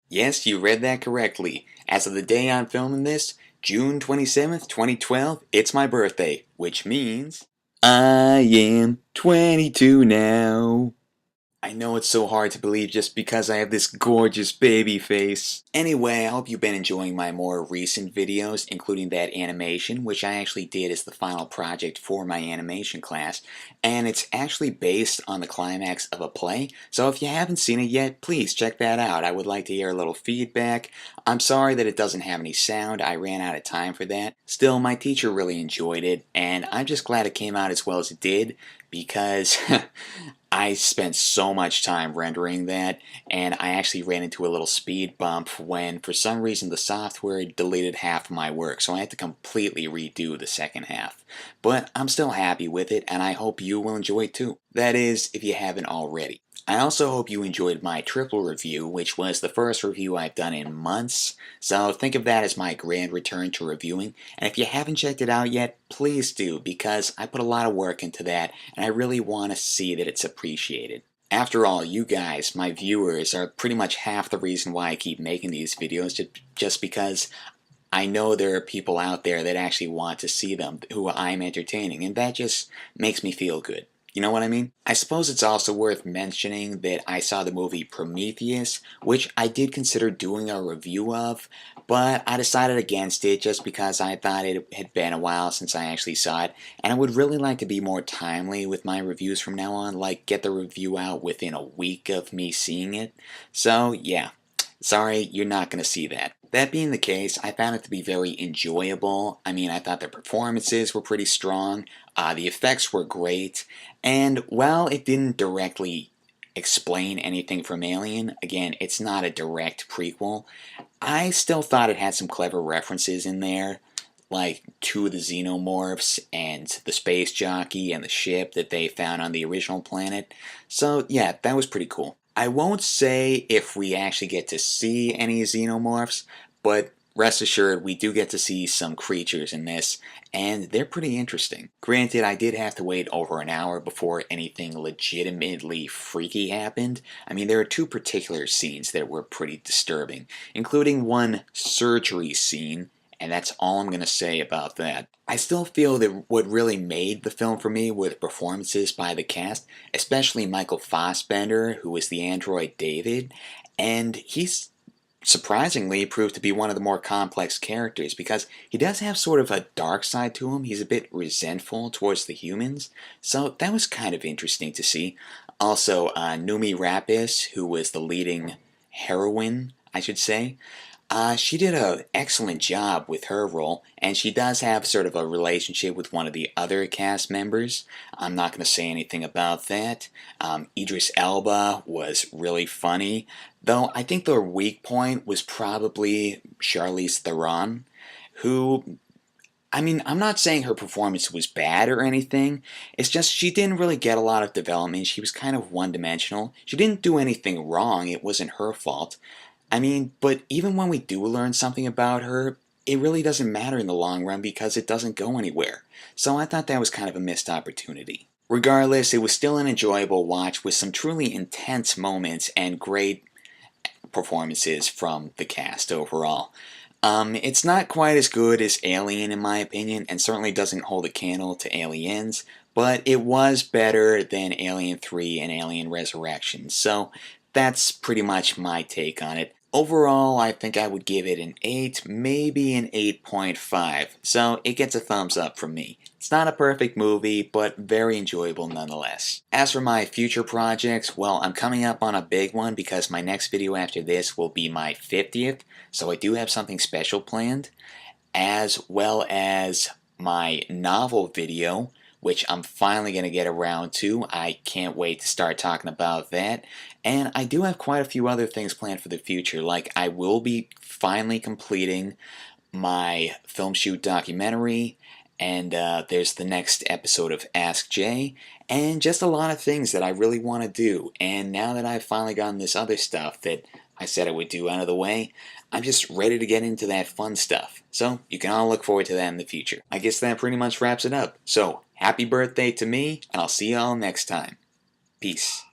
Yes, you read that correctly. As of the day I'm filming this, June 27th, 2012, it's my birthday, which means I am 22 now. I know it's so hard to believe just because I have this gorgeous baby face. Anyway, I hope you've been enjoying my more recent videos, including that animation, which I actually did as the final project for my animation class, and it's actually based on the climax of a play, so if you haven't seen it yet, please check that out. I would like to hear a little feedback. I'm sorry that it doesn't have any sound, I ran out of time for that. Still, my teacher really enjoyed it, and I'm just glad it came out as well as it did, because I spent so much time rendering that, and I actually ran into a little speed bump when, for some reason, the software deleted half of my work, so I had to completely redo the second half. But I'm still happy with it, and I hope you will enjoy it too. That is, if you haven't already. I also hope you enjoyed my triple review, which was the first review I've done in months, so think of that as my grand return to reviewing, and if you haven't checked it out yet, please do, because I put a lot of work into that, and I really want to see that it's appreciated. After all, you guys, my viewers, are pretty much half the reason why I keep making these videos, just because I know there are people out there that actually want to see them, who I'm entertaining, and that just makes me feel good. You know what I mean? I suppose it's also worth mentioning that I saw the movie Prometheus, which I did consider doing a review of, but I decided against it just because I thought it had been a while since I actually saw it, and I would really like to be more timely with my reviews from now on, like get the review out within a week of me seeing it. So, yeah. Sorry, you're not going to see that. That being the case, I found it to be very enjoyable. I mean, I thought the performances were pretty strong, the effects were great, and while it didn't directly explain anything from Alien, again, it's not a direct prequel, I still thought it had some clever references in there, like to the xenomorphs and the space jockey and the ship that they found on the original planet. So yeah, that was pretty cool. I won't say if we actually get to see any xenomorphs, but rest assured we do get to see some creatures in this, and they're pretty interesting. Granted, I did have to wait over an hour before anything legitimately freaky happened. I mean, there are two particular scenes that were pretty disturbing, including one surgery scene, and that's all I'm going to say about that. I still feel that what really made the film for me were the performances by the cast, especially Michael Fassbender, who was the android David, and he's surprisingly proved to be one of the more complex characters because he does have sort of a dark side to him. He's a bit resentful towards the humans, so that was kind of interesting to see. Also, Numi Rapis, who was the leading heroine, I should say, she did an excellent job with her role, and she does have sort of a relationship with one of the other cast members. I'm not going to say anything about that. Idris Elba was really funny, though I think the weak point was probably Charlize Theron, who, I mean, I'm not saying her performance was bad or anything. It's just she didn't really get a lot of development. She was kind of one-dimensional. She didn't do anything wrong. It wasn't her fault. I mean, but even when we do learn something about her, it really doesn't matter in the long run because it doesn't go anywhere. So I thought that was kind of a missed opportunity. Regardless, it was still an enjoyable watch with some truly intense moments and great performances from the cast overall. It's not quite as good as Alien in my opinion, and certainly doesn't hold a candle to Aliens, but it was better than Alien 3 and Alien Resurrection, so that's pretty much my take on it. Overall, I think I would give it an 8, maybe an 8.5, so it gets a thumbs up from me. It's not a perfect movie, but very enjoyable nonetheless. As for my future projects, well, I'm coming up on a big one because my next video after this will be my 50th, so I do have something special planned, as well as my novel video, which I'm finally going to get around to. I can't wait to start talking about that. And I do have quite a few other things planned for the future, like I will be finally completing my film shoot documentary, and there's the next episode of Ask Jay, and just a lot of things that I really want to do. And now that I've finally gotten this other stuff that I said I would do out of the way, I'm just ready to get into that fun stuff. So you can all look forward to that in the future. I guess that pretty much wraps it up. So happy birthday to me, and I'll see you all next time. Peace.